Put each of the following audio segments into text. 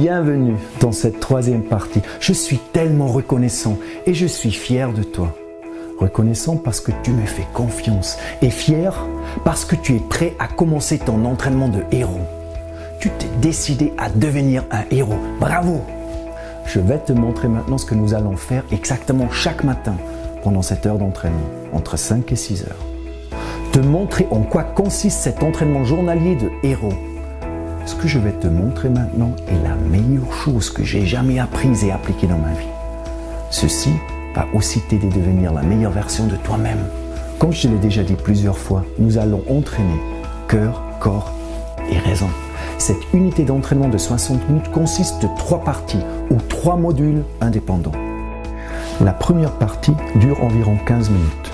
Bienvenue dans cette troisième partie. Je suis tellement reconnaissant et je suis fier de toi. Reconnaissant parce que tu me fais confiance et fier parce que tu es prêt à commencer ton entraînement de héros. Tu t'es décidé à devenir un héros. Bravo! Je vais te montrer maintenant ce que nous allons faire exactement chaque matin pendant cette heure d'entraînement, entre 5 et 6 heures. Te montrer en quoi consiste cet entraînement journalier de héros. Ce que je vais te montrer maintenant est la meilleure chose que j'ai jamais apprise et appliquée dans ma vie. Ceci va aussi t'aider à devenir la meilleure version de toi-même. Comme je l'ai déjà dit plusieurs fois, nous allons entraîner cœur, corps et raison. Cette unité d'entraînement de 60 minutes consiste de 3 parties ou 3 modules indépendants. La première partie dure environ 15 minutes.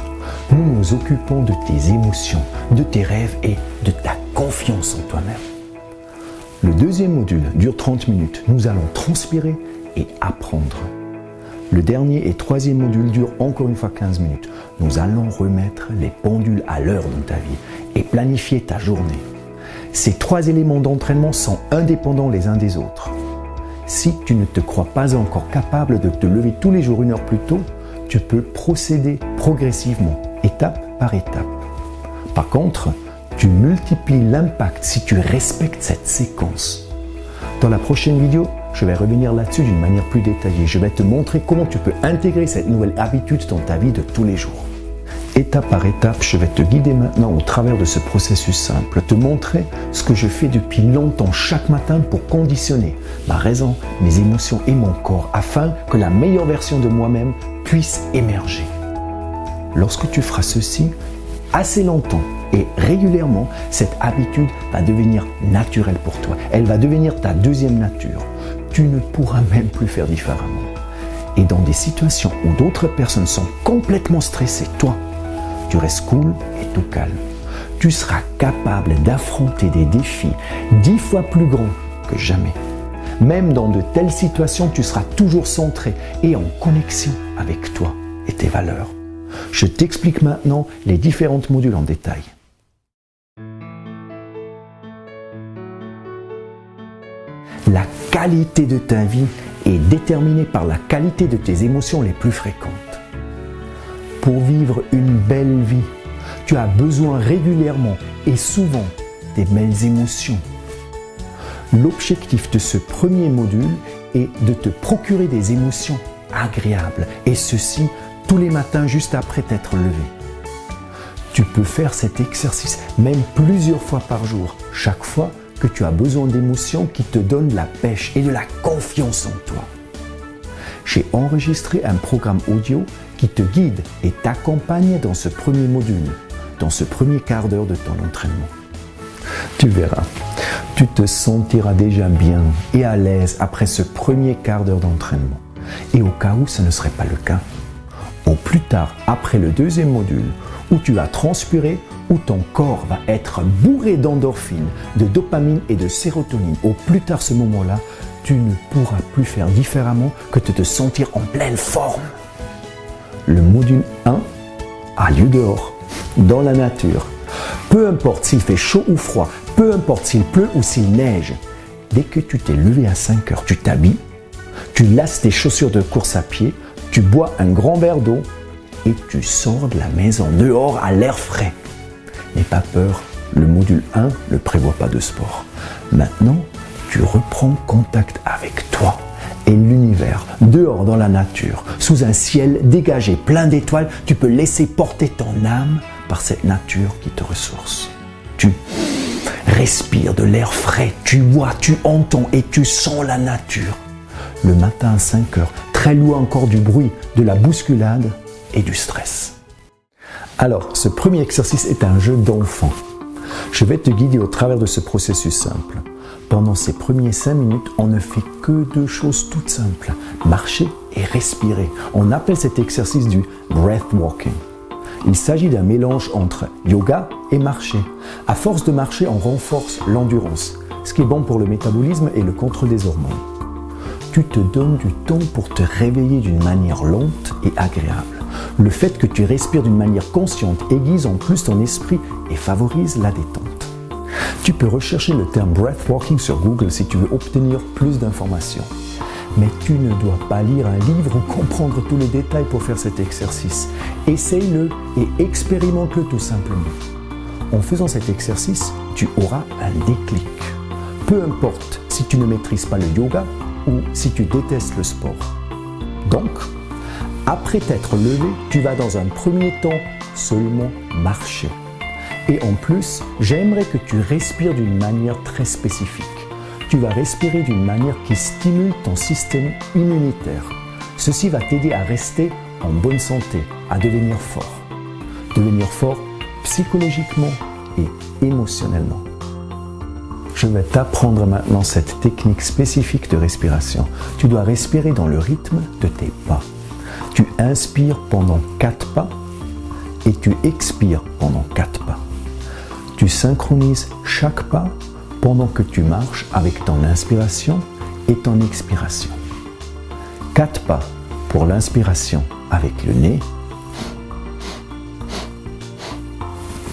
Nous nous occupons de tes émotions, de tes rêves et de ta confiance en toi-même. Le deuxième module dure 30 minutes. Nous allons transpirer et apprendre. Le dernier et troisième module dure encore une fois 15 minutes. Nous allons remettre les pendules à l'heure dans ta vie et planifier ta journée. Ces 3 éléments d'entraînement sont indépendants les uns des autres. Si tu ne te crois pas encore capable de te lever tous les jours 1 heure plus tôt, tu peux procéder progressivement, étape par étape. Par contre, tu multiplies l'impact si tu respectes cette séquence. Dans la prochaine vidéo, je vais revenir là-dessus d'une manière plus détaillée. Je vais te montrer comment tu peux intégrer cette nouvelle habitude dans ta vie de tous les jours. Étape par étape, je vais te guider maintenant au travers de ce processus simple, te montrer ce que je fais depuis longtemps chaque matin pour conditionner ma raison, mes émotions et mon corps afin que la meilleure version de moi-même puisse émerger. Lorsque tu feras ceci assez longtemps et régulièrement, cette habitude va devenir naturelle pour toi. Elle va devenir ta deuxième nature. Tu ne pourras même plus faire différemment. Et dans des situations où d'autres personnes sont complètement stressées, toi, tu restes cool et tout calme. Tu seras capable d'affronter des défis 10 fois plus grands que jamais. Même dans de telles situations, tu seras toujours centré et en connexion avec toi et tes valeurs. Je t'explique maintenant les différentes modules en détail. La qualité de ta vie est déterminée par la qualité de tes émotions les plus fréquentes. Pour vivre une belle vie, tu as besoin régulièrement et souvent des belles émotions. L'objectif de ce premier module est de te procurer des émotions agréables et ceci tous les matins juste après t'être levé. Tu peux faire cet exercice même plusieurs fois par jour, chaque fois que tu as besoin d'émotions qui te donnent de la pêche et de la confiance en toi. J'ai enregistré un programme audio qui te guide et t'accompagne dans ce premier module, dans ce premier quart d'heure de ton entraînement. Tu verras, tu te sentiras déjà bien et à l'aise après ce premier quart d'heure d'entraînement. Et au cas où ce ne serait pas le cas, au plus tard après le deuxième module, où tu vas transpirer, où ton corps va être bourré d'endorphines, de dopamine et de sérotonine. Au plus tard ce moment-là, tu ne pourras plus faire différemment que de te sentir en pleine forme. Le module 1 a lieu dehors, dans la nature. Peu importe s'il fait chaud ou froid, peu importe s'il pleut ou s'il neige. Dès que tu t'es levé à 5 heures, tu t'habilles, tu lasses tes chaussures de course à pied, tu bois un grand verre d'eau et tu sors de la maison dehors à l'air frais. N'aie pas peur, le module 1 ne prévoit pas de sport. Maintenant, tu reprends contact avec toi et l'univers, dehors dans la nature, sous un ciel dégagé, plein d'étoiles, tu peux laisser porter ton âme par cette nature qui te ressource. Tu respires de l'air frais, tu vois, tu entends et tu sens la nature. Le matin à 5 heures, très loin encore du bruit, de la bousculade et du stress. Alors, ce premier exercice est un jeu d'enfant. Je vais te guider au travers de ce processus simple. Pendant ces premiers 5 minutes, on ne fait que 2 choses toutes simples, marcher et respirer. On appelle cet exercice du breathwalking. Il s'agit d'un mélange entre yoga et marcher. À force de marcher, on renforce l'endurance, ce qui est bon pour le métabolisme et le contrôle des hormones. Tu te donnes du temps pour te réveiller d'une manière lente et agréable. Le fait que tu respires d'une manière consciente aiguise en plus ton esprit et favorise la détente. Tu peux rechercher le terme breathwalking sur Google si tu veux obtenir plus d'informations. Mais tu ne dois pas lire un livre ou comprendre tous les détails pour faire cet exercice. Essaye-le et expérimente-le tout simplement. En faisant cet exercice, tu auras un déclic. Peu importe si tu ne maîtrises pas le yoga ou si tu détestes le sport. Donc, après t'être levé, tu vas dans un premier temps seulement marcher. Et en plus, j'aimerais que tu respires d'une manière très spécifique. Tu vas respirer d'une manière qui stimule ton système immunitaire. Ceci va t'aider à rester en bonne santé, à devenir fort. Devenir fort psychologiquement et émotionnellement. Je vais t'apprendre maintenant cette technique spécifique de respiration. Tu dois respirer dans le rythme de tes pas. Tu inspires pendant 4 pas et tu expires pendant 4 pas. Tu synchronises chaque pas pendant que tu marches avec ton inspiration et ton expiration. 4 pas pour l'inspiration avec le nez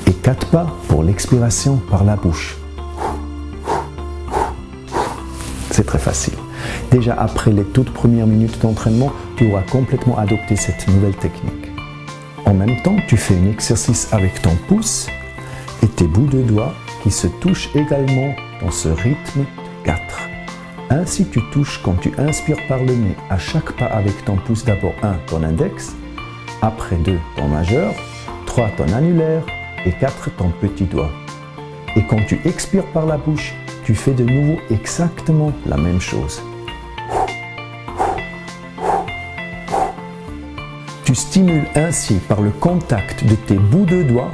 et 4 pas pour l'expiration par la bouche. C'est très facile. Déjà après les toutes premières minutes d'entraînement, tu auras complètement adopté cette nouvelle technique. En même temps, tu fais un exercice avec ton pouce et tes bouts de doigts qui se touchent également dans ce rythme de 4. Ainsi, tu touches quand tu inspires par le nez à chaque pas avec ton pouce, d'abord 1 ton index, après 2 ton majeur, 3 ton annulaire et 4 ton petit doigt. Et quand tu expires par la bouche, tu fais de nouveau exactement la même chose. Tu stimules ainsi par le contact de tes bouts de doigts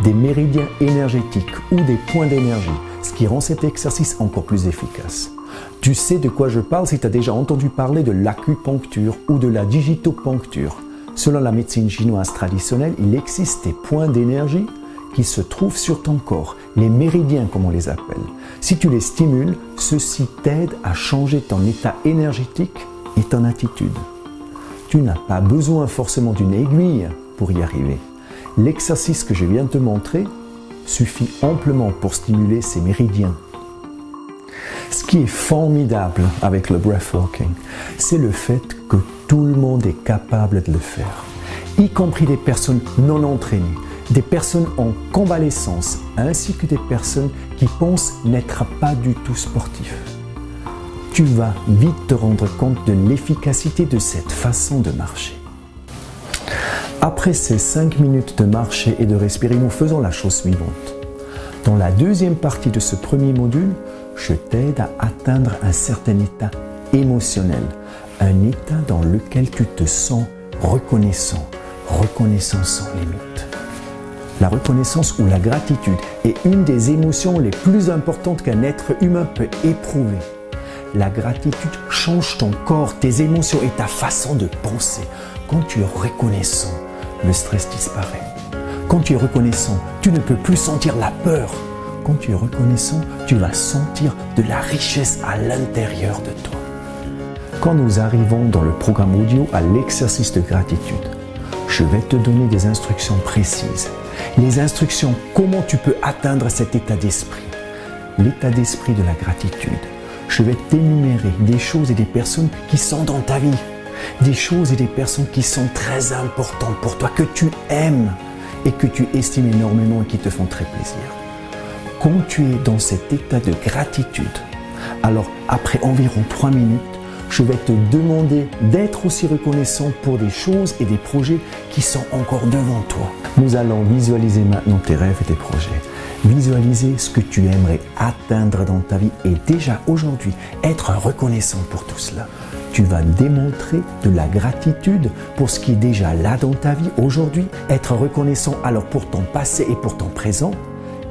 des méridiens énergétiques ou des points d'énergie, ce qui rend cet exercice encore plus efficace. Tu sais de quoi je parle si tu as déjà entendu parler de l'acupuncture ou de la digitopuncture. Selon la médecine chinoise traditionnelle, il existe des points d'énergie qui se trouvent sur ton corps, les méridiens comme on les appelle. Si tu les stimules, ceci t'aide à changer ton état énergétique et ton attitude. Tu n'as pas besoin forcément d'une aiguille pour y arriver. L'exercice que je viens de te montrer suffit amplement pour stimuler ces méridiens. Ce qui est formidable avec le breathwalking, c'est le fait que tout le monde est capable de le faire, y compris des personnes non entraînées, des personnes en convalescence, ainsi que des personnes qui pensent n'être pas du tout sportifs. Tu vas vite te rendre compte de l'efficacité de cette façon de marcher. Après ces 5 minutes de marcher et de respirer, nous faisons la chose suivante. Dans la deuxième partie de ce premier module, je t'aide à atteindre un certain état émotionnel, un état dans lequel tu te sens reconnaissant sans limite. La reconnaissance ou la gratitude est une des émotions les plus importantes qu'un être humain peut éprouver. La gratitude change ton corps, tes émotions et ta façon de penser. Quand tu es reconnaissant, le stress disparaît. Quand tu es reconnaissant, tu ne peux plus sentir la peur. Quand tu es reconnaissant, tu vas sentir de la richesse à l'intérieur de toi. Quand nous arrivons dans le programme audio à l'exercice de gratitude, je vais te donner des instructions précises. Les instructions comment tu peux atteindre cet état d'esprit. L'état d'esprit de la gratitude. Je vais t'énumérer des choses et des personnes qui sont dans ta vie. Des choses et des personnes qui sont très importantes pour toi, que tu aimes et que tu estimes énormément et qui te font très plaisir. Quand tu es dans cet état de gratitude, alors après environ 3 minutes, je vais te demander d'être aussi reconnaissant pour des choses et des projets qui sont encore devant toi. Nous allons visualiser maintenant tes rêves et tes projets. Visualiser ce que tu aimerais atteindre dans ta vie et déjà aujourd'hui être reconnaissant pour tout cela. Tu vas démontrer de la gratitude pour ce qui est déjà là dans ta vie aujourd'hui, être reconnaissant alors pour ton passé et pour ton présent.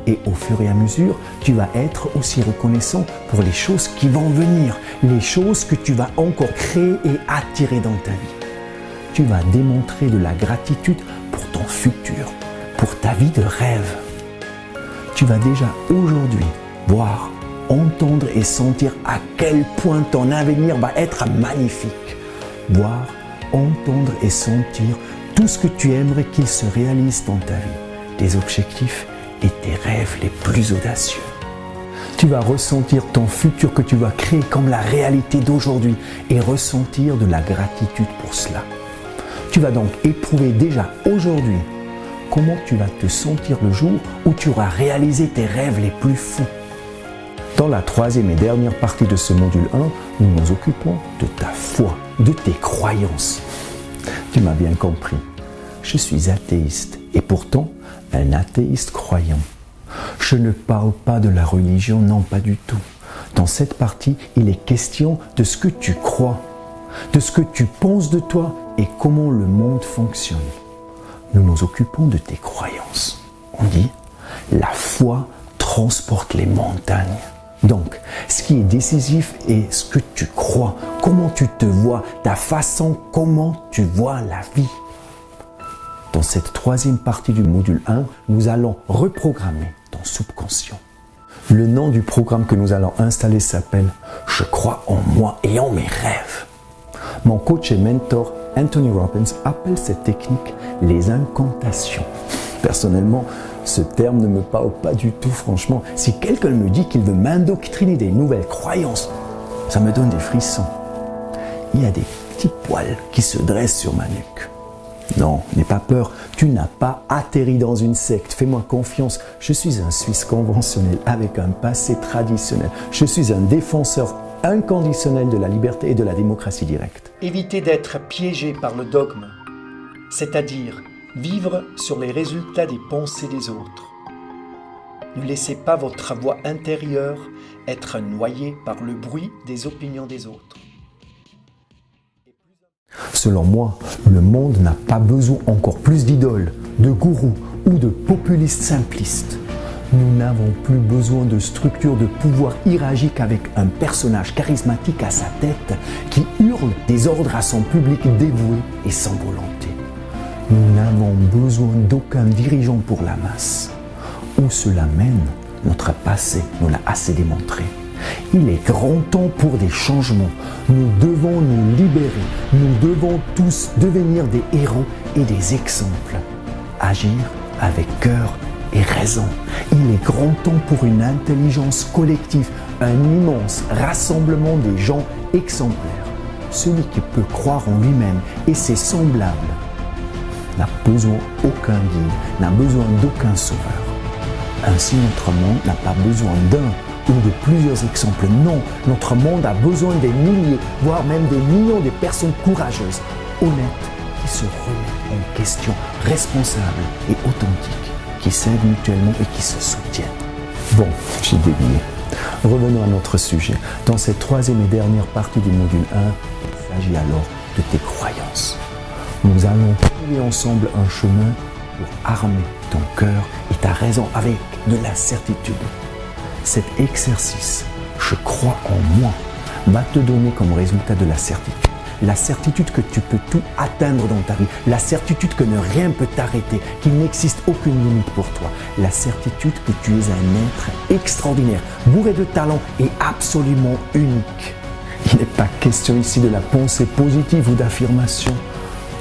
Et au fur et à mesure, tu vas être aussi reconnaissant pour les choses qui vont venir, les choses que tu vas encore créer et attirer dans ta vie. Tu vas démontrer de la gratitude pour ton futur, pour ta vie de rêve. Tu vas déjà aujourd'hui voir, entendre et sentir à quel point ton avenir va être magnifique. Voir, entendre et sentir tout ce que tu aimerais qu'il se réalise dans ta vie, tes objectifs et tes rêves les plus audacieux. Tu vas ressentir ton futur que tu vas créer comme la réalité d'aujourd'hui et ressentir de la gratitude pour cela. Tu vas donc éprouver déjà aujourd'hui comment tu vas te sentir le jour où tu auras réalisé tes rêves les plus fous. Dans la troisième et dernière partie de ce module 1, nous nous occupons de ta foi, de tes croyances. Tu m'as bien compris, je suis athéiste et pourtant un athéiste croyant. Je ne parle pas de la religion, non pas du tout. Dans cette partie, il est question de ce que tu crois, de ce que tu penses de toi et comment le monde fonctionne. Nous nous occupons de tes croyances. On dit, la foi transporte les montagnes. Donc, ce qui est décisif est ce que tu crois, comment tu te vois, ta façon, comment tu vois la vie. Dans cette troisième partie du module 1, nous allons reprogrammer ton subconscient. Le nom du programme que nous allons installer s'appelle « Je crois en moi et en mes rêves ». Mon coach et mentor Anthony Robbins appelle cette technique les incantations. Personnellement, ce terme ne me parle pas du tout, franchement. Si quelqu'un me dit qu'il veut m'indoctriner des nouvelles croyances, ça me donne des frissons. Il y a des petits poils qui se dressent sur ma nuque. Non, n'aie pas peur, tu n'as pas atterri dans une secte. Fais-moi confiance, je suis un Suisse conventionnel avec un passé traditionnel. Je suis un défenseur inconditionnel de la liberté et de la démocratie directe. Évitez d'être piégé par le dogme, c'est-à-dire vivre sur les résultats des pensées des autres. Ne laissez pas votre voix intérieure être noyée par le bruit des opinions des autres. Selon moi, le monde n'a pas besoin encore plus d'idoles, de gourous ou de populistes simplistes. Nous n'avons plus besoin de structures de pouvoir hiérarchiques avec un personnage charismatique à sa tête qui hurle des ordres à son public dévoué et sans volonté. Nous n'avons besoin d'aucun dirigeant pour la masse. Où cela mène, notre passé nous l'a assez démontré. Il est grand temps pour des changements. Nous devons nous libérer. Nous devons tous devenir des héros et des exemples. Agir avec cœur et raison. Il est grand temps pour une intelligence collective, un immense rassemblement des gens exemplaires. Celui qui peut croire en lui-même et ses semblables n'a besoin d'aucun guide, n'a besoin d'aucun sauveur. Ainsi, notre monde n'a pas besoin d'un ou de plusieurs exemples. Non, notre monde a besoin des milliers, voire même des millions de personnes courageuses, honnêtes, qui se remettent en question, responsables et authentiques, qui s'aident mutuellement et qui se soutiennent. Bon, j'ai dévié. Revenons à notre sujet. Dans cette troisième et dernière partie du module 1, il s'agit alors de tes croyances. Nous allons trouver ensemble un chemin pour armer ton cœur et ta raison avec de la certitude. Cet exercice, je crois en moi, va te donner comme résultat de la certitude. La certitude que tu peux tout atteindre dans ta vie. La certitude que rien ne peut t'arrêter, qu'il n'existe aucune limite pour toi. La certitude que tu es un être extraordinaire, bourré de talent et absolument unique. Il n'est pas question ici de la pensée positive ou d'affirmation.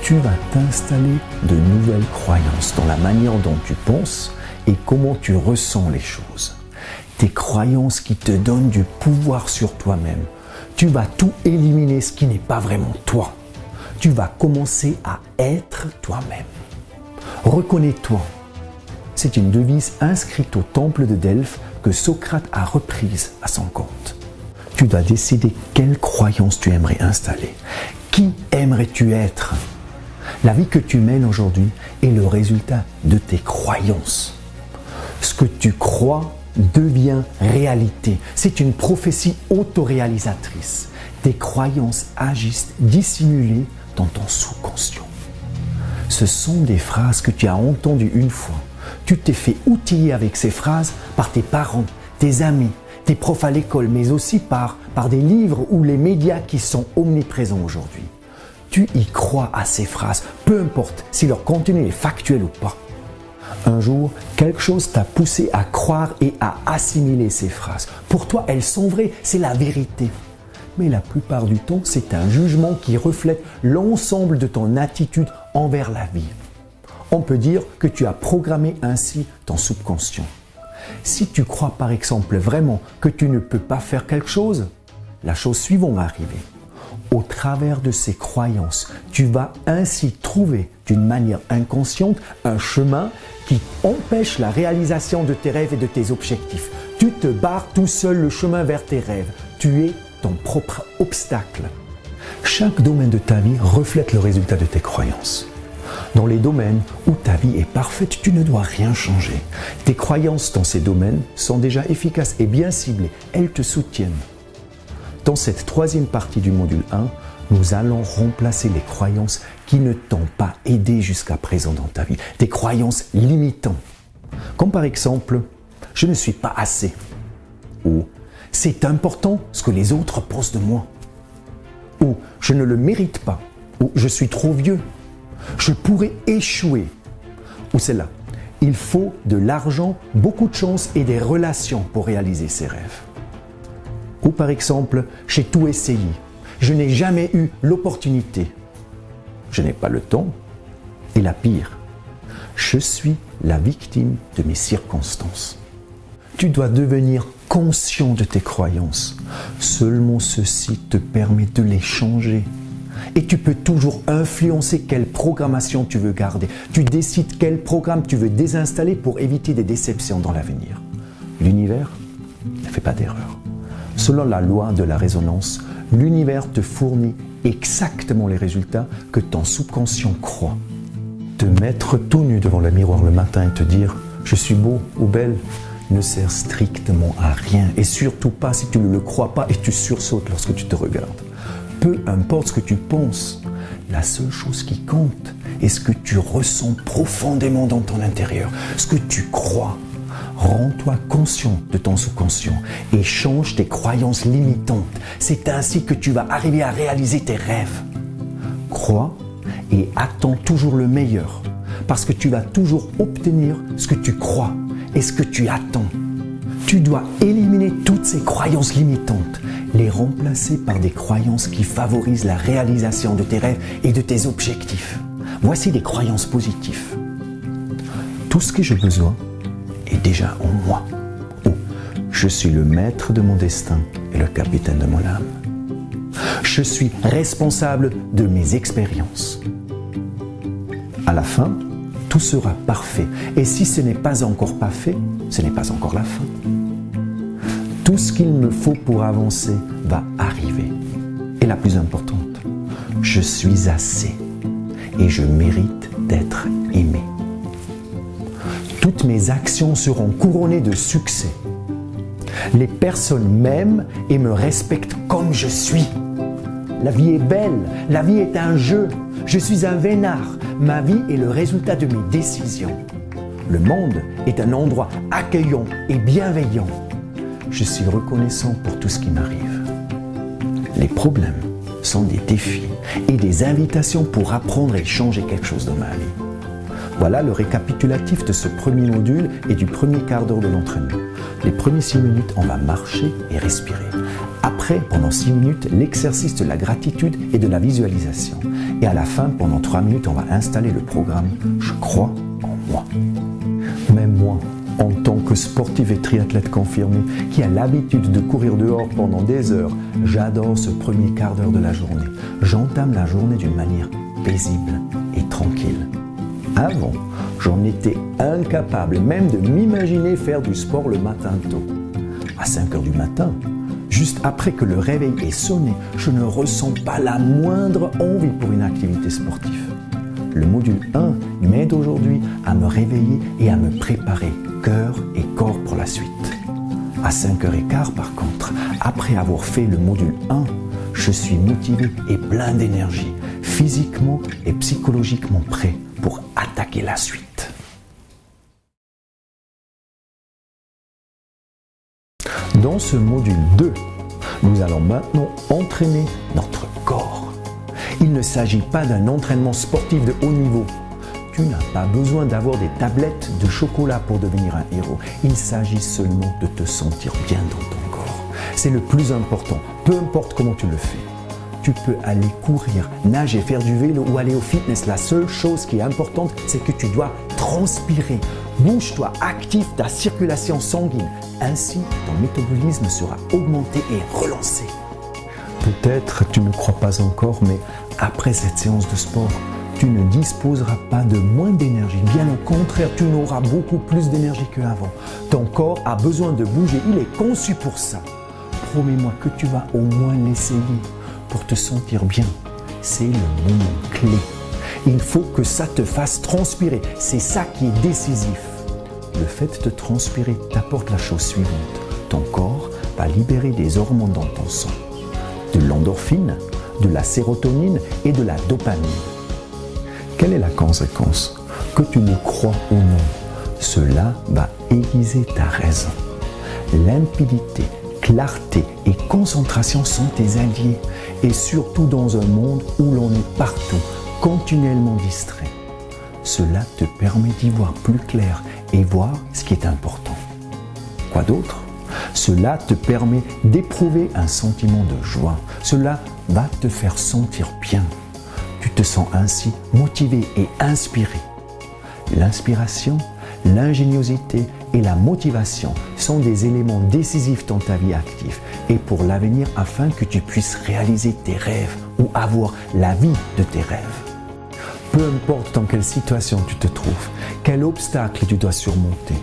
Tu vas t'installer de nouvelles croyances dans la manière dont tu penses et comment tu ressens les choses. Tes croyances qui te donnent du pouvoir sur toi-même. Tu vas tout éliminer ce qui n'est pas vraiment toi. Tu vas commencer à être toi-même. Reconnais-toi. C'est une devise inscrite au temple de Delphes que Socrate a reprise à son compte. Tu dois décider quelle croyance tu aimerais installer. Qui aimerais-tu être ? La vie que tu mènes aujourd'hui est le résultat de tes croyances. Ce que tu crois devient réalité. C'est une prophétie autoréalisatrice. Tes croyances agissent dissimulées dans ton sous-conscient. Ce sont des phrases que tu as entendues une fois. Tu t'es fait outiller avec ces phrases par tes parents, tes amis, tes profs à l'école, mais aussi par des livres ou les médias qui sont omniprésents aujourd'hui. Tu y crois à ces phrases, peu importe si leur contenu est factuel ou pas. Un jour, quelque chose t'a poussé à croire et à assimiler ces phrases. Pour toi, elles sont vraies, c'est la vérité. Mais la plupart du temps, c'est un jugement qui reflète l'ensemble de ton attitude envers la vie. On peut dire que tu as programmé ainsi ton subconscient. Si tu crois par exemple vraiment que tu ne peux pas faire quelque chose, la chose suivante va arriver. Au travers de ces croyances, tu vas ainsi trouver d'une manière inconsciente un chemin qui empêche la réalisation de tes rêves et de tes objectifs. Tu te barres tout seul le chemin vers tes rêves. Tu es ton propre obstacle. Chaque domaine de ta vie reflète le résultat de tes croyances. Dans les domaines où ta vie est parfaite, tu ne dois rien changer. Tes croyances dans ces domaines sont déjà efficaces et bien ciblées. Elles te soutiennent. Dans cette troisième partie du module 1, nous allons remplacer les croyances qui ne t'ont pas aidé jusqu'à présent dans ta vie. Des croyances limitantes. Comme par exemple, je ne suis pas assez. Ou c'est important ce que les autres pensent de moi. Ou je ne le mérite pas. Ou je suis trop vieux. Je pourrais échouer. Ou celle-là, il faut de l'argent, beaucoup de chance et des relations pour réaliser ses rêves. Ou par exemple, j'ai tout essayé. Je n'ai jamais eu l'opportunité. Je n'ai pas le temps. Et la pire, je suis la victime de mes circonstances. Tu dois devenir conscient de tes croyances. Seulement ceci te permet de les changer. Et tu peux toujours influencer quelle programmation tu veux garder. Tu décides quel programme tu veux désinstaller pour éviter des déceptions dans l'avenir. L'univers ne fait pas d'erreur. Selon la loi de la résonance, l'univers te fournit exactement les résultats que ton subconscient croit. Te mettre tout nu devant le miroir le matin et te dire « je suis beau ou belle » ne sert strictement à rien. Et surtout pas si tu ne le crois pas et tu sursautes lorsque tu te regardes. Peu importe ce que tu penses, la seule chose qui compte est ce que tu ressens profondément dans ton intérieur, ce que tu crois. Rends-toi conscient de ton subconscient et change tes croyances limitantes. C'est ainsi que tu vas arriver à réaliser tes rêves. Crois et attends toujours le meilleur, parce que tu vas toujours obtenir ce que tu crois et ce que tu attends. Tu dois éliminer toutes ces croyances limitantes, les remplacer par des croyances qui favorisent la réalisation de tes rêves et de tes objectifs. Voici des croyances positives. Tout ce que j'ai besoin est déjà en moi. Ou je suis le maître de mon destin et le capitaine de mon âme. Je suis responsable de mes expériences. À la fin, tout sera parfait. Et si ce n'est pas encore parfait, ce n'est pas encore la fin. Tout ce qu'il me faut pour avancer va arriver. Et la plus importante, je suis assez et je mérite d'être aimé. Toutes mes actions seront couronnées de succès. Les personnes m'aiment et me respectent comme je suis. La vie est belle, la vie est un jeu. Je suis un vénard. Ma vie est le résultat de mes décisions. Le monde est un endroit accueillant et bienveillant. Je suis reconnaissant pour tout ce qui m'arrive. Les problèmes sont des défis et des invitations pour apprendre et changer quelque chose dans ma vie. Voilà le récapitulatif de ce premier module et du premier quart d'heure de l'entraînement. Les premiers 6 minutes, on va marcher et respirer. Après, pendant 6 minutes, l'exercice de la gratitude et de la visualisation. Et à la fin, pendant 3 minutes, on va installer le programme « Je crois en moi ». Même moi, en tant que sportif et triathlète confirmé, qui a l'habitude de courir dehors pendant des heures, j'adore ce premier quart d'heure de la journée. J'entame la journée d'une manière paisible et tranquille. Avant, j'en étais incapable même de m'imaginer faire du sport le matin tôt. À 5 heures du matin, juste après que le réveil est sonné, je ne ressens pas la moindre envie pour une activité sportive. Le module 1 m'aide aujourd'hui à me réveiller et à me préparer cœur et corps pour la suite. À 5h15 par contre, après avoir fait le module 1, je suis motivé et plein d'énergie, physiquement et psychologiquement prêt pour attaquer la suite. Dans ce module 2, nous allons maintenant entraîner notre corps. Il ne s'agit pas d'un entraînement sportif de haut niveau. Tu n'as pas besoin d'avoir des tablettes de chocolat pour devenir un héros. Il s'agit seulement de te sentir bien dans ton corps. C'est le plus important, peu importe comment tu le fais. Tu peux aller courir, nager, faire du vélo ou aller au fitness. La seule chose qui est importante, c'est que tu dois transpirer. Bouge-toi, active ta circulation sanguine. Ainsi, ton métabolisme sera augmenté et relancé. Peut-être tu ne crois pas encore, mais après cette séance de sport, tu ne disposeras pas de moins d'énergie. Bien au contraire, tu n'auras beaucoup plus d'énergie qu'avant. Ton corps a besoin de bouger, il est conçu pour ça. Promets-moi que tu vas au moins l'essayer pour te sentir bien. C'est le moment clé. Il faut que ça te fasse transpirer. C'est ça qui est décisif. Le fait de transpirer t'apporte la chose suivante. Ton corps va libérer des hormones dans ton sang. De l'endorphine, de la sérotonine et de la dopamine. Quelle est la conséquence? Que tu le crois ou non, cela va aiguiser ta raison. Limpidité, clarté et concentration sont tes alliés, et surtout dans un monde où l'on est partout, continuellement distrait. Cela te permet d'y voir plus clair et voir ce qui est important. Quoi d'autre? Cela te permet d'éprouver un sentiment de joie. Cela va te faire sentir bien. Tu te sens ainsi motivé et inspiré. L'inspiration, l'ingéniosité et la motivation sont des éléments décisifs dans ta vie active et pour l'avenir afin que tu puisses réaliser tes rêves ou avoir la vie de tes rêves. Peu importe dans quelle situation tu te trouves, quel obstacle tu dois surmonter,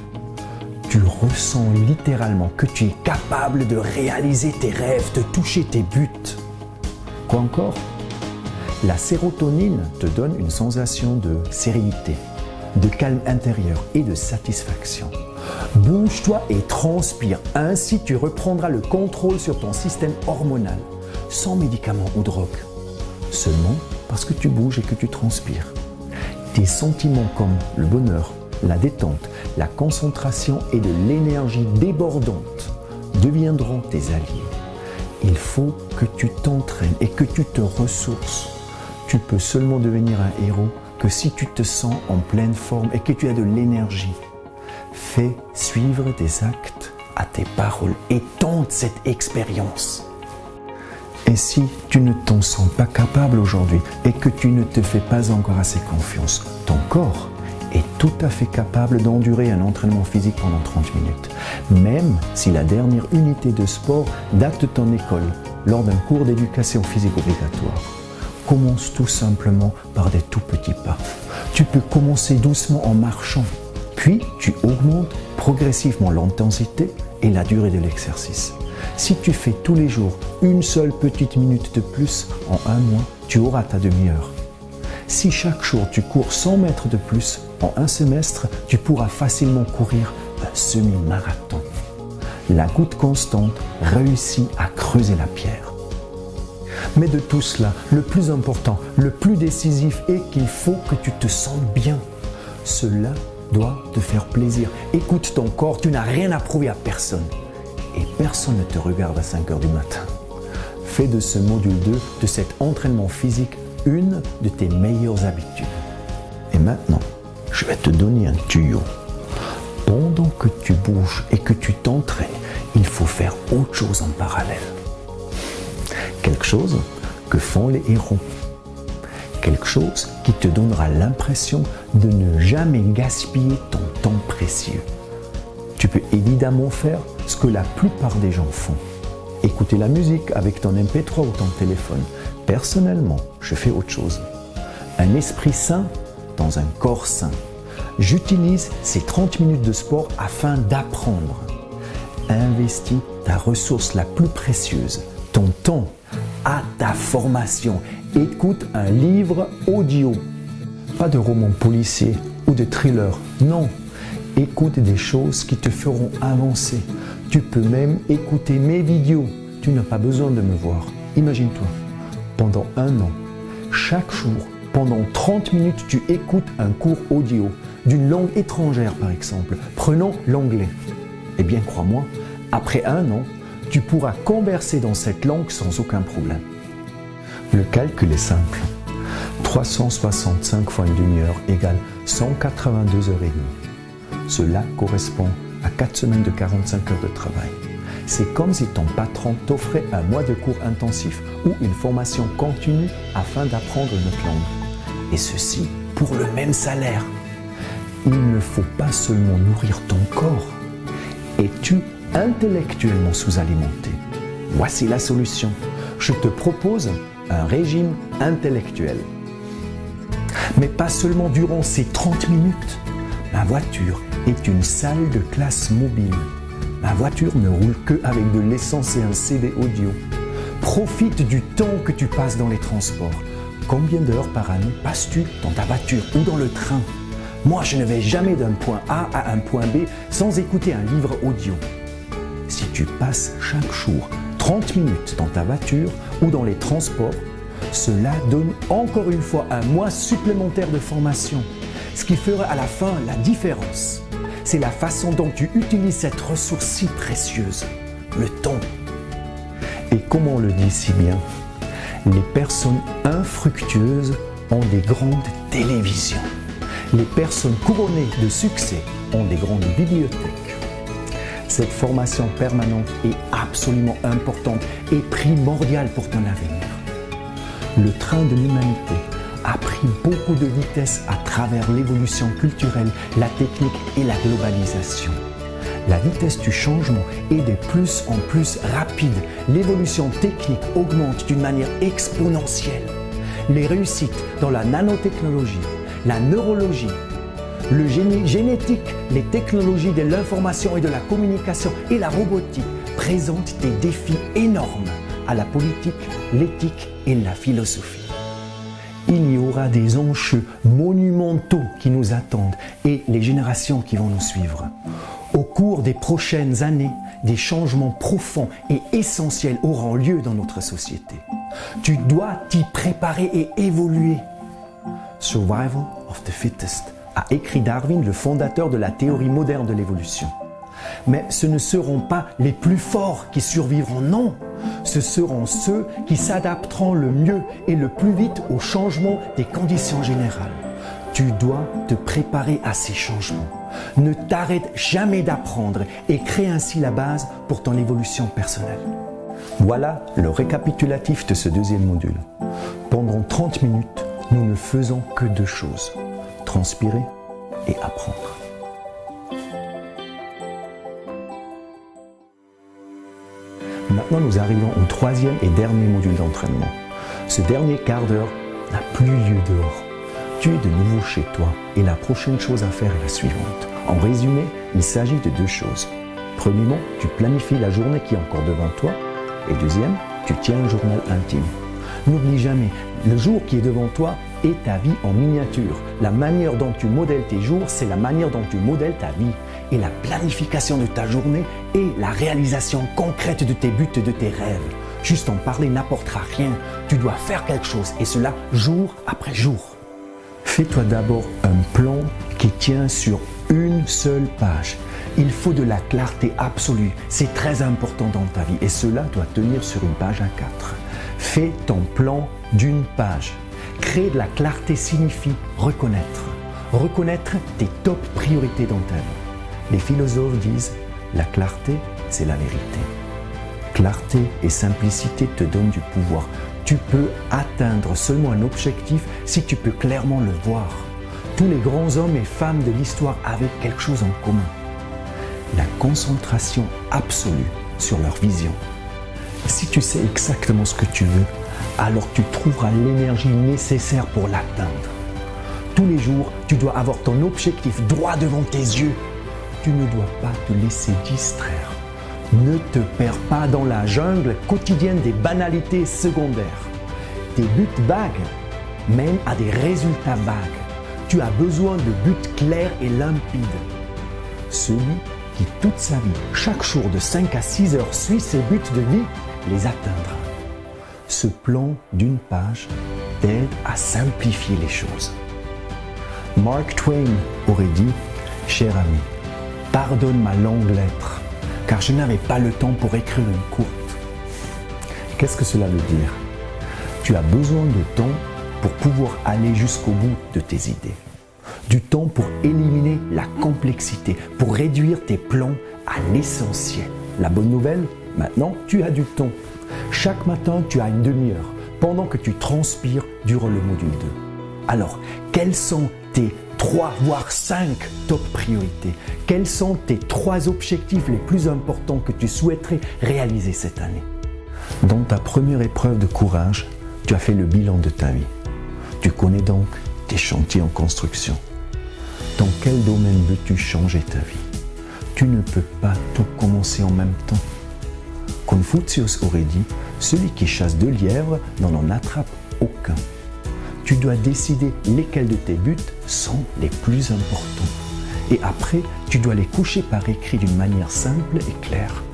tu ressens littéralement que tu es capable de réaliser tes rêves, de toucher tes buts. Quoi encore? La sérotonine te donne une sensation de sérénité, de calme intérieur et de satisfaction. Bouge-toi et transpire, ainsi tu reprendras le contrôle sur ton système hormonal, sans médicaments ou drogue, seulement parce que tu bouges et que tu transpires. Tes sentiments comme le bonheur, la détente, la concentration et de l'énergie débordante deviendront tes alliés. Il faut que tu t'entraînes et que tu te ressources. Tu peux seulement devenir un héros que si tu te sens en pleine forme et que tu as de l'énergie. Fais suivre tes actes à tes paroles et tente cette expérience. Et si tu ne t'en sens pas capable aujourd'hui et que tu ne te fais pas encore assez confiance, ton corps est tout à fait capable d'endurer un entraînement physique pendant 30 minutes. Même si la dernière unité de sport date de ton école, lors d'un cours d'éducation physique obligatoire. Commence tout simplement par des tout petits pas. Tu peux commencer doucement en marchant, puis tu augmentes progressivement l'intensité et la durée de l'exercice. Si tu fais tous les jours une seule petite minute de plus, en un mois, tu auras ta demi-heure. Si chaque jour tu cours 100 mètres de plus, en un semestre, tu pourras facilement courir un semi-marathon. La goutte constante réussit à creuser la pierre. Mais de tout cela, le plus important, le plus décisif est qu'il faut que tu te sentes bien. Cela doit te faire plaisir. Écoute ton corps, tu n'as rien à prouver à personne. Et personne ne te regarde à 5 heures du matin. Fais de ce module 2, de cet entraînement physique, une de tes meilleures habitudes. Et maintenant, je vais te donner un tuyau. Pendant que tu bouges et que tu t'entraînes, il faut faire autre chose en parallèle. Quelque chose que font les héros. Quelque chose qui te donnera l'impression de ne jamais gaspiller ton temps précieux. Tu peux évidemment faire ce que la plupart des gens font. Écouter la musique avec ton MP3 ou ton téléphone. Personnellement, je fais autre chose. Un esprit sain dans un corps sain. J'utilise ces 30 minutes de sport afin d'apprendre. Investis ta ressource la plus précieuse, ton temps, à ta formation. Écoute un livre audio. Pas de roman policier ou de thriller, non. Écoute des choses qui te feront avancer. Tu peux même écouter mes vidéos. Tu n'as pas besoin de me voir. Imagine-toi, pendant un an, chaque jour, pendant 30 minutes, tu écoutes un cours audio d'une langue étrangère par exemple. Prenons l'anglais. Eh bien, crois-moi, après un an, tu pourras converser dans cette langue sans aucun problème. Le calcul est simple. 365 fois une demi-heure égale 182 heures et demie. Cela correspond à 4 semaines de 45 heures de travail. C'est comme si ton patron t'offrait un mois de cours intensifs ou une formation continue afin d'apprendre une autre langue. Et ceci pour le même salaire. il ne faut pas seulement nourrir ton corps. Es-tu intellectuellement sous-alimenté? Voici la solution. Je te propose un régime intellectuel. Mais pas seulement durant ces 30 minutes. Ma voiture est une salle de classe mobile. Ma voiture ne roule que avec de l'essence et un CD audio. Profite du temps que tu passes dans les transports. Combien d'heures par année passes-tu dans ta voiture ou dans le train? Moi, je ne vais jamais d'un point A à un point B sans écouter un livre audio. Si tu passes chaque jour 30 minutes dans ta voiture ou dans les transports, cela donne encore une fois un mois supplémentaire de formation. Ce qui fera à la fin la différence, c'est la façon dont tu utilises cette ressource si précieuse, le temps. Et comme on le dit si bien, les personnes infructueuses ont des grandes télévisions. Les personnes couronnées de succès ont des grandes bibliothèques. Cette formation permanente est absolument importante et primordiale pour ton avenir. Le train de l'humanité a pris beaucoup de vitesse à travers l'évolution culturelle, la technique et la globalisation. La vitesse du changement est de plus en plus rapide. L'évolution technique augmente d'une manière exponentielle. Les réussites dans la nanotechnologie, la neurologie, le génie génétique, les technologies de l'information et de la communication et la robotique présentent des défis énormes à la politique, l'éthique et la philosophie. Il y aura des enjeux monumentaux qui nous attendent et les générations qui vont nous suivre. Au cours des prochaines années, des changements profonds et essentiels auront lieu dans notre société. Tu dois t'y préparer et évoluer. Survival of the fittest, a écrit Darwin, le fondateur de la théorie moderne de l'évolution. Mais ce ne seront pas les plus forts qui survivront, non. Ce seront ceux qui s'adapteront le mieux et le plus vite au changement des conditions générales. Tu dois te préparer à ces changements. Ne t'arrête jamais d'apprendre et crée ainsi la base pour ton évolution personnelle. Voilà le récapitulatif de ce deuxième module. Pendant 30 minutes, nous ne faisons que deux choses, transpirer et apprendre. Maintenant, nous arrivons au troisième et dernier module d'entraînement. Ce dernier quart d'heure n'a plus lieu dehors. Tu es de nouveau chez toi et la prochaine chose à faire est la suivante. En résumé, il s'agit de deux choses. Premièrement, tu planifies la journée qui est encore devant toi et deuxième, tu tiens un journal intime. N'oublie jamais, le jour qui est devant toi est ta vie en miniature. La manière dont tu modèles tes jours, c'est la manière dont tu modèles ta vie. Et la planification de ta journée est la réalisation concrète de tes buts et de tes rêves. Juste en parler n'apportera rien. Tu dois faire quelque chose et cela jour après jour. Fais-toi d'abord un plan qui tient sur une seule page. Il faut de la clarté absolue. C'est très important dans ta vie et cela doit tenir sur une page A4. Fais ton plan d'une page. Créer de la clarté signifie reconnaître. Reconnaître tes top priorités dans ta vie. Les philosophes disent la clarté, c'est la vérité. Clarté et simplicité te donnent du pouvoir. Tu peux atteindre seulement un objectif si tu peux clairement le voir. Tous les grands hommes et femmes de l'histoire avaient quelque chose en commun. La concentration absolue sur leur vision. Si tu sais exactement ce que tu veux, alors tu trouveras l'énergie nécessaire pour l'atteindre. Tous les jours, tu dois avoir ton objectif droit devant tes yeux. Tu ne dois pas te laisser distraire. Ne te perds pas dans la jungle quotidienne des banalités secondaires. Tes buts vagues mènent à des résultats vagues. Tu as besoin de buts clairs et limpides. Celui qui toute sa vie, chaque jour de 5 à 6 heures, suit ses buts de vie, les atteindra. Ce plan d'une page t'aide à simplifier les choses. Mark Twain aurait dit « Cher ami, pardonne ma longue lettre, car je n'avais pas le temps pour écrire une courte. » Qu'est-ce que cela veut dire? Tu as besoin de temps pour pouvoir aller jusqu'au bout de tes idées. Du temps pour éliminer la complexité, pour réduire tes plans à l'essentiel. La bonne nouvelle, maintenant tu as du temps. Chaque matin tu as une demi-heure pendant que tu transpires durant le module 2. Alors, quelles sont tes 3 voire 5 top priorités? Quels sont tes 3 objectifs les plus importants que tu souhaiterais réaliser cette année? Dans ta première épreuve de courage, tu as fait le bilan de ta vie. Tu connais donc tes chantiers en construction. Dans quel domaine veux-tu changer ta vie? Tu ne peux pas tout commencer en même temps. Confucius aurait dit, celui qui chasse 2 lièvres n'en attrape aucun. Tu dois décider lesquels de tes buts sont les plus importants. Et après, tu dois les coucher par écrit d'une manière simple et claire.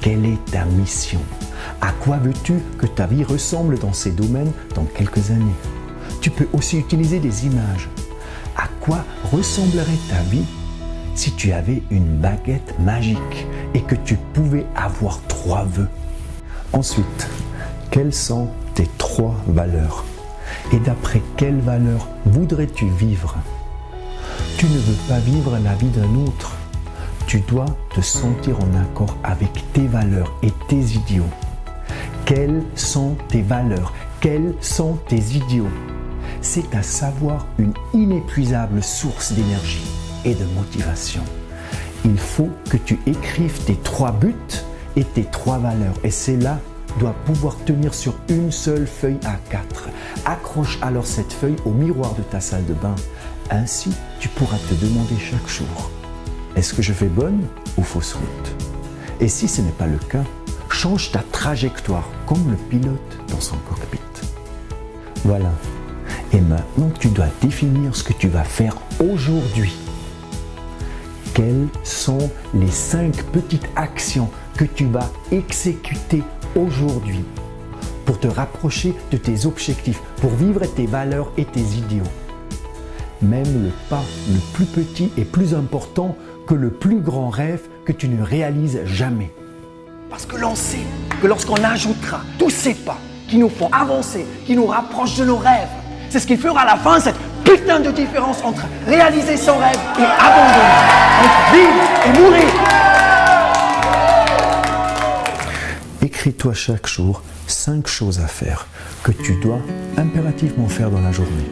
Quelle est ta mission? À quoi veux-tu que ta vie ressemble dans ces domaines dans quelques années? Tu peux aussi utiliser des images. À quoi ressemblerait ta vie si tu avais une baguette magique et que tu pouvais avoir 3 vœux? Ensuite, quelles sont tes 3 valeurs? Et d'après quelles valeurs voudrais-tu vivre? Tu ne veux pas vivre la vie d'un autre. Tu dois te sentir en accord avec tes valeurs et tes idéaux. Quelles sont tes valeurs? Quels sont tes idéaux? C'est à savoir une inépuisable source d'énergie et de motivation. Il faut que tu écrives tes 3 buts et tes 3 valeurs. Et cela doit pouvoir tenir sur une seule feuille A4. Accroche alors cette feuille au miroir de ta salle de bain. Ainsi, tu pourras te demander chaque jour, est-ce que je fais bonne ou fausse route? Et si ce n'est pas le cas, change ta trajectoire comme le pilote dans son cockpit. Voilà. Et maintenant, tu dois définir ce que tu vas faire aujourd'hui. Quelles sont les 5 petites actions que tu vas exécuter aujourd'hui pour te rapprocher de tes objectifs, pour vivre tes valeurs et tes idéaux? Même le pas le plus petit est plus important que le plus grand rêve que tu ne réalises jamais. Parce que l'on sait que lorsqu'on ajoutera tous ces pas qui nous font avancer, qui nous rapprochent de nos rêves, c'est ce qui fera à la fin cette putain de différence entre réaliser son rêve et abandonner, entre vivre et mourir. Écris-toi chaque jour 5 choses à faire que tu dois impérativement faire dans la journée.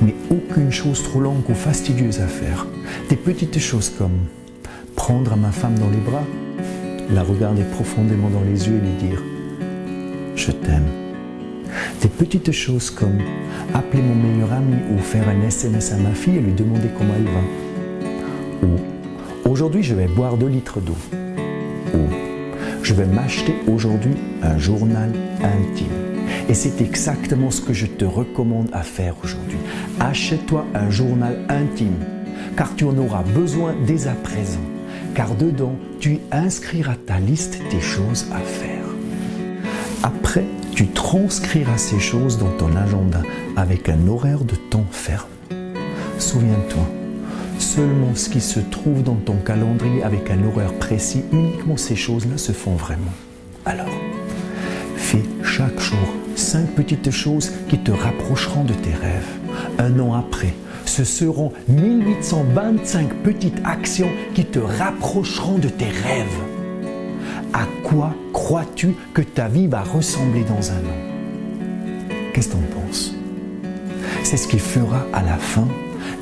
Mais aucune chose trop longue ou fastidieuse à faire. Des petites choses comme prendre ma femme dans les bras, la regarder profondément dans les yeux et lui dire « Je t'aime ». Des petites choses comme appeler mon meilleur ami ou faire un SMS à ma fille et lui demander comment elle va. Ou aujourd'hui je vais boire 2 litres d'eau. Ou je vais m'acheter aujourd'hui un journal intime. Et c'est exactement ce que je te recommande à faire aujourd'hui. Achète-toi un journal intime, car tu en auras besoin dès à présent. Car dedans, tu inscriras ta liste des choses à faire. Après, tu transcriras ces choses dans ton agenda avec un horaire de temps ferme. Souviens-toi, seulement ce qui se trouve dans ton calendrier avec un horaire précis, uniquement ces choses-là se font vraiment. Alors, fais chaque jour 5 petites choses qui te rapprocheront de tes rêves. Un an après, ce seront 1825 petites actions qui te rapprocheront de tes rêves. À quoi crois-tu que ta vie va ressembler dans un an? Qu'est-ce que tu en penses? C'est ce qui fera à la fin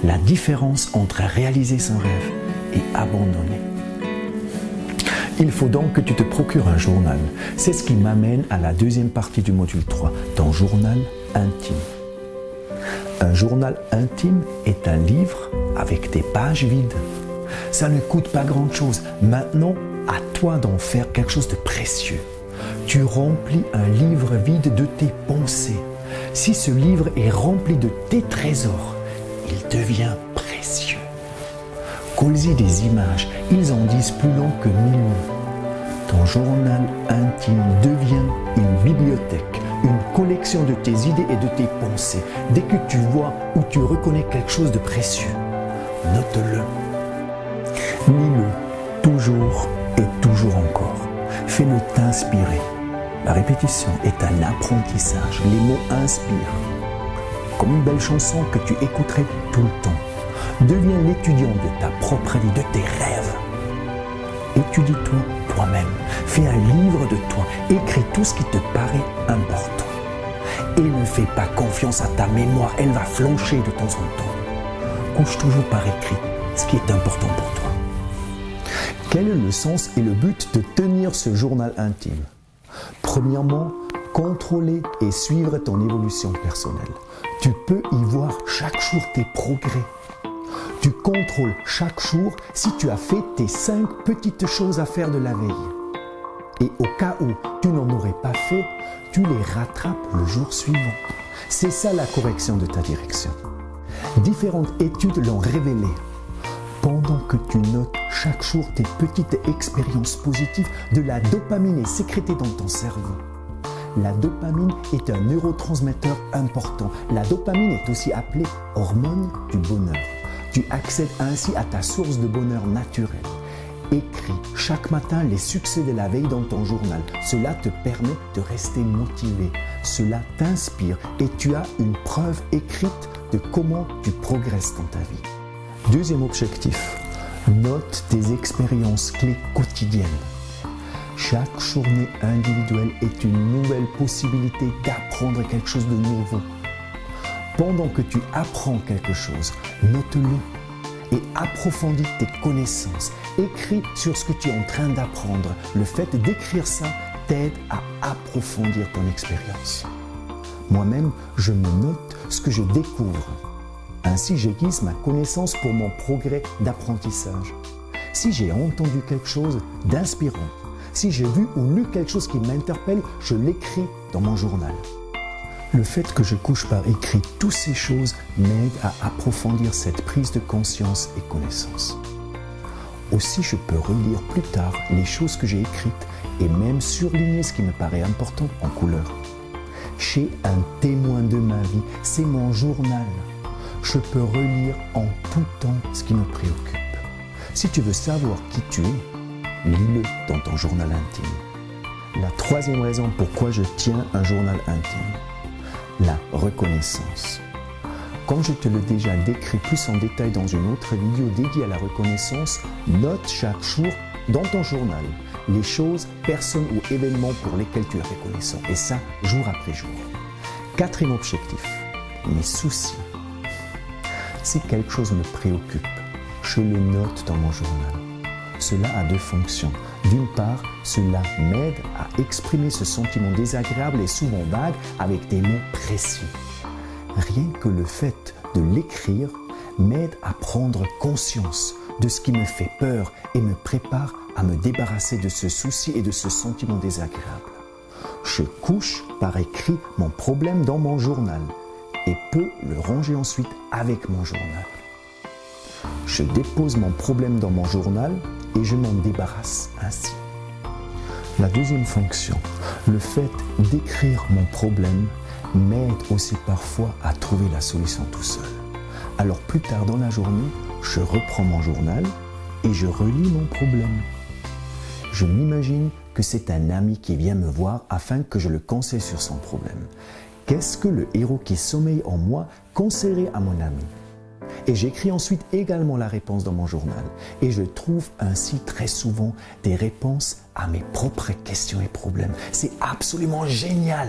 la différence entre réaliser son rêve et abandonner. Il faut donc que tu te procures un journal. C'est ce qui m'amène à la deuxième partie du module 3, ton journal intime. Un journal intime est un livre avec des pages vides. Ça ne coûte pas grand-chose. Maintenant, à toi d'en faire quelque chose de précieux. Tu remplis un livre vide de tes pensées. Si ce livre est rempli de tes trésors, il devient précieux. Colle-y des images, ils en disent plus long que 1000 mots. Ton journal intime devient une bibliothèque, une collection de tes idées et de tes pensées. Dès que tu vois ou tu reconnais quelque chose de précieux, note-le. Lis-le toujours et toujours encore. Fais-le t'inspirer. La répétition est un apprentissage. Les mots inspirent. Comme une belle chanson que tu écouterais tout le temps. Deviens l'étudiant de ta propre vie, de tes rêves. Étudie-toi toi-même. Fais un livre de toi. Écris tout ce qui te paraît important. et ne fais pas confiance à ta mémoire, elle va flancher de temps en temps. Couche toujours par écrit ce qui est important pour toi. Quel est le sens et le but de tenir ce journal intime? Premièrement, contrôler et suivre ton évolution personnelle. Tu peux y voir chaque jour tes progrès. Tu contrôles chaque jour si tu as fait tes 5 petites choses à faire de la veille. Et au cas où tu n'en aurais pas fait, tu les rattrapes le jour suivant. C'est ça la correction de ta direction. Différentes études l'ont révélé. Pendant que tu notes chaque jour tes petites expériences positives, de la dopamine est sécrétée dans ton cerveau. La dopamine est un neurotransmetteur important. La dopamine est aussi appelée hormone du bonheur. Tu accèdes ainsi à ta source de bonheur naturel. Écris chaque matin les succès de la veille dans ton journal. Cela te permet de rester motivé. Cela t'inspire et tu as une preuve écrite de comment tu progresses dans ta vie. Deuxième objectif, note tes expériences clés quotidiennes. Chaque journée individuelle est une nouvelle possibilité d'apprendre quelque chose de nouveau. Pendant que tu apprends quelque chose, note-le et approfondis tes connaissances. Écris sur ce que tu es en train d'apprendre. Le fait d'écrire ça t'aide à approfondir ton expérience. Moi-même, je me note ce que je découvre. Ainsi, j'aiguise ma connaissance pour mon progrès d'apprentissage. Si j'ai entendu quelque chose d'inspirant, si j'ai vu ou lu quelque chose qui m'interpelle, je l'écris dans mon journal. Le fait que je couche par écrit toutes ces choses m'aide à approfondir cette prise de conscience et connaissance. Aussi, je peux relire plus tard les choses que j'ai écrites et même surligner ce qui me paraît important en couleur. J'ai un témoin de ma vie, c'est mon journal. Je peux relire en tout temps ce qui me préoccupe. Si tu veux savoir qui tu es, lis-le dans ton journal intime. La troisième raison pourquoi je tiens un journal intime, la reconnaissance. Comme je te l'ai déjà décrit plus en détail dans une autre vidéo dédiée à la reconnaissance, note chaque jour dans ton journal les choses, personnes ou événements pour lesquels tu es reconnaissant. Et ça, jour après jour. Quatrième objectif, mes soucis. Si quelque chose me préoccupe, je le note dans mon journal. Cela a 2 fonctions. D'une part, cela m'aide à exprimer ce sentiment désagréable et souvent vague avec des mots précis. Rien que le fait de l'écrire m'aide à prendre conscience de ce qui me fait peur et me prépare à me débarrasser de ce souci et de ce sentiment désagréable. Je couche par écrit mon problème dans mon journal et peux le ranger ensuite avec mon journal. Je dépose mon problème dans mon journal et je m'en débarrasse ainsi. La deuxième fonction, le fait d'écrire mon problème m'aide aussi parfois à trouver la solution tout seul. Alors plus tard dans la journée, je reprends mon journal et je relis mon problème. Je m'imagine que c'est un ami qui vient me voir afin que je le conseille sur son problème. Qu'est-ce que le héros qui sommeille en moi conseillerait à mon ami? Et j'écris ensuite également la réponse dans mon journal. Et je trouve ainsi très souvent des réponses à mes propres questions et problèmes. C'est absolument génial.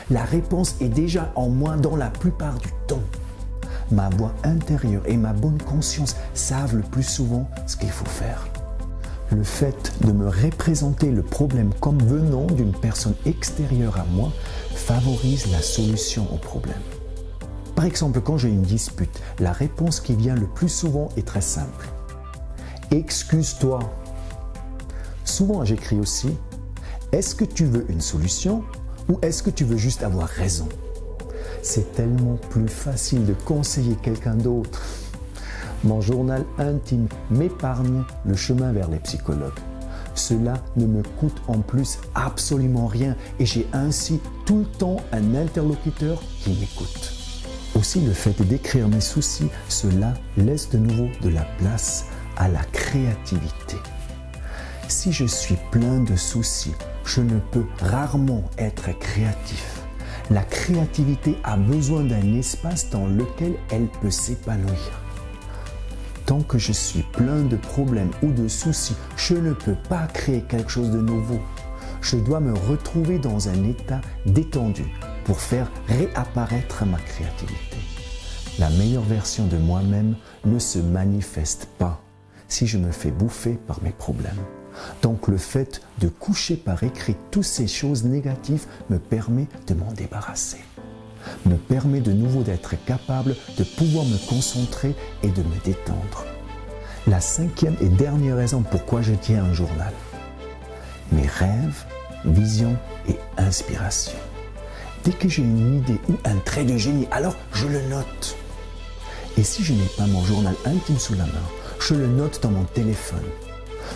La réponse est déjà en moi dans la plupart du temps. Ma voix intérieure et ma bonne conscience savent le plus souvent ce qu'il faut faire. Le fait de me représenter le problème comme venant d'une personne extérieure à moi favorise la solution au problème. Par exemple, quand j'ai une dispute, la réponse qui vient le plus souvent est très simple. Excuse-toi. Souvent, j'écris aussi, est-ce que tu veux une solution ou est-ce que tu veux juste avoir raison? C'est tellement plus facile de conseiller quelqu'un d'autre. Mon journal intime m'épargne le chemin vers les psychologues. Cela ne me coûte en plus absolument rien et j'ai ainsi tout le temps un interlocuteur qui m'écoute. Aussi, le fait d'écrire mes soucis, cela laisse de nouveau de la place à la créativité. Si je suis plein de soucis, je ne peux rarement être créatif. La créativité a besoin d'un espace dans lequel elle peut s'épanouir. Tant que je suis plein de problèmes ou de soucis, je ne peux pas créer quelque chose de nouveau. Je dois me retrouver dans un état détendu pour faire réapparaître ma créativité. La meilleure version de moi-même ne se manifeste pas si je me fais bouffer par mes problèmes. Donc le fait de coucher par écrit toutes ces choses négatives me permet de m'en débarrasser. Me permet de nouveau d'être capable de pouvoir me concentrer et de me détendre. La cinquième et dernière raison pourquoi je tiens un journal. Mes rêves, visions et inspirations. Dès que j'ai une idée ou un trait de génie, alors je le note. Et si je n'ai pas mon journal intime sous la main, je le note dans mon téléphone.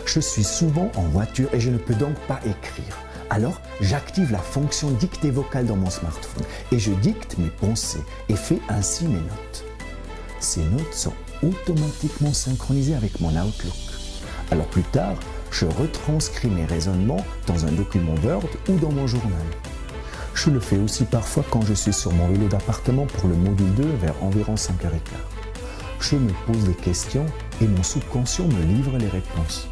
Je suis souvent en voiture et je ne peux donc pas écrire. Alors, j'active la fonction dictée vocale dans mon smartphone et je dicte mes pensées et fais ainsi mes notes. Ces notes sont automatiquement synchronisées avec mon Outlook. Alors plus tard, je retranscris mes raisonnements dans un document Word ou dans mon journal. Je le fais aussi parfois quand je suis sur mon vélo d'appartement pour le module 2 vers environ 5h15. Je me pose des questions et mon subconscient me livre les réponses.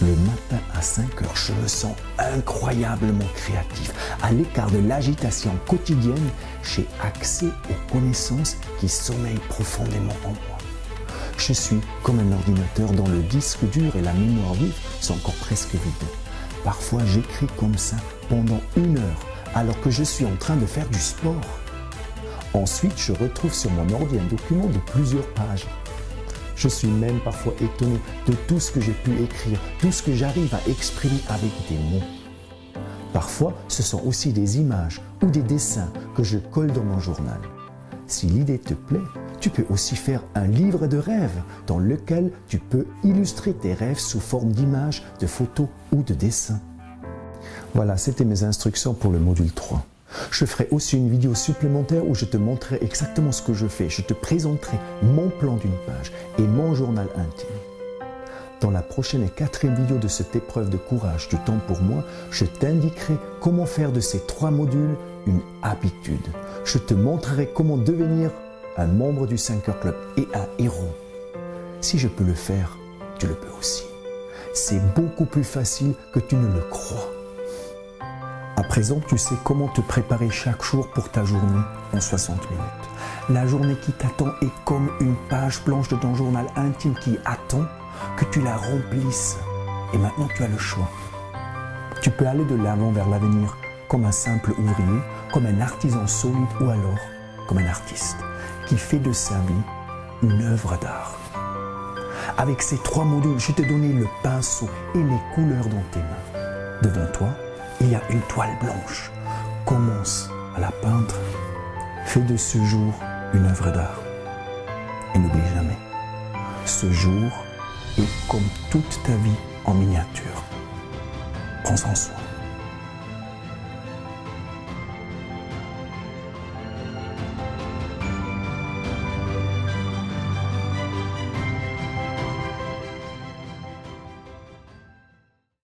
Le matin à 5h, je me sens incroyablement créatif. À l'écart de l'agitation quotidienne, j'ai accès aux connaissances qui sommeillent profondément en moi. Je suis comme un ordinateur dont le disque dur et la mémoire vive sont encore presque vides. Parfois, j'écris comme ça pendant 1 heure alors que je suis en train de faire du sport. Ensuite, je retrouve sur mon ordi un document de plusieurs pages. Je suis même parfois étonné de tout ce que j'ai pu écrire, tout ce que j'arrive à exprimer avec des mots. Parfois, ce sont aussi des images ou des dessins que je colle dans mon journal. Si l'idée te plaît, tu peux aussi faire un livre de rêves dans lequel tu peux illustrer tes rêves sous forme d'images, de photos ou de dessins. Voilà, c'était mes instructions pour le module 3. Je ferai aussi une vidéo supplémentaire où je te montrerai exactement ce que je fais. Je te présenterai mon plan d'une page et mon journal intime. Dans la prochaine et 4e vidéo de cette épreuve de courage du temps pour moi, je t'indiquerai comment faire de ces 3 modules une habitude. Je te montrerai comment devenir un membre du 5 Club et un héros. Si je peux le faire, tu le peux aussi. C'est beaucoup plus facile que tu ne le crois. À présent, tu sais comment te préparer chaque jour pour ta journée en 60 minutes. La journée qui t'attend est comme une page blanche de ton journal intime qui attend que tu la remplisses. Et maintenant, tu as le choix. Tu peux aller de l'avant vers l'avenir comme un simple ouvrier, comme un artisan solide ou alors comme un artiste qui fait de sa vie une œuvre d'art. Avec ces 3 modules, je t'ai donné le pinceau et les couleurs dans tes mains. Devant toi, il y a une toile blanche. Commence à la peindre. Fais de ce jour une œuvre d'art. Et n'oublie jamais, ce jour est comme toute ta vie en miniature. Prends en soin.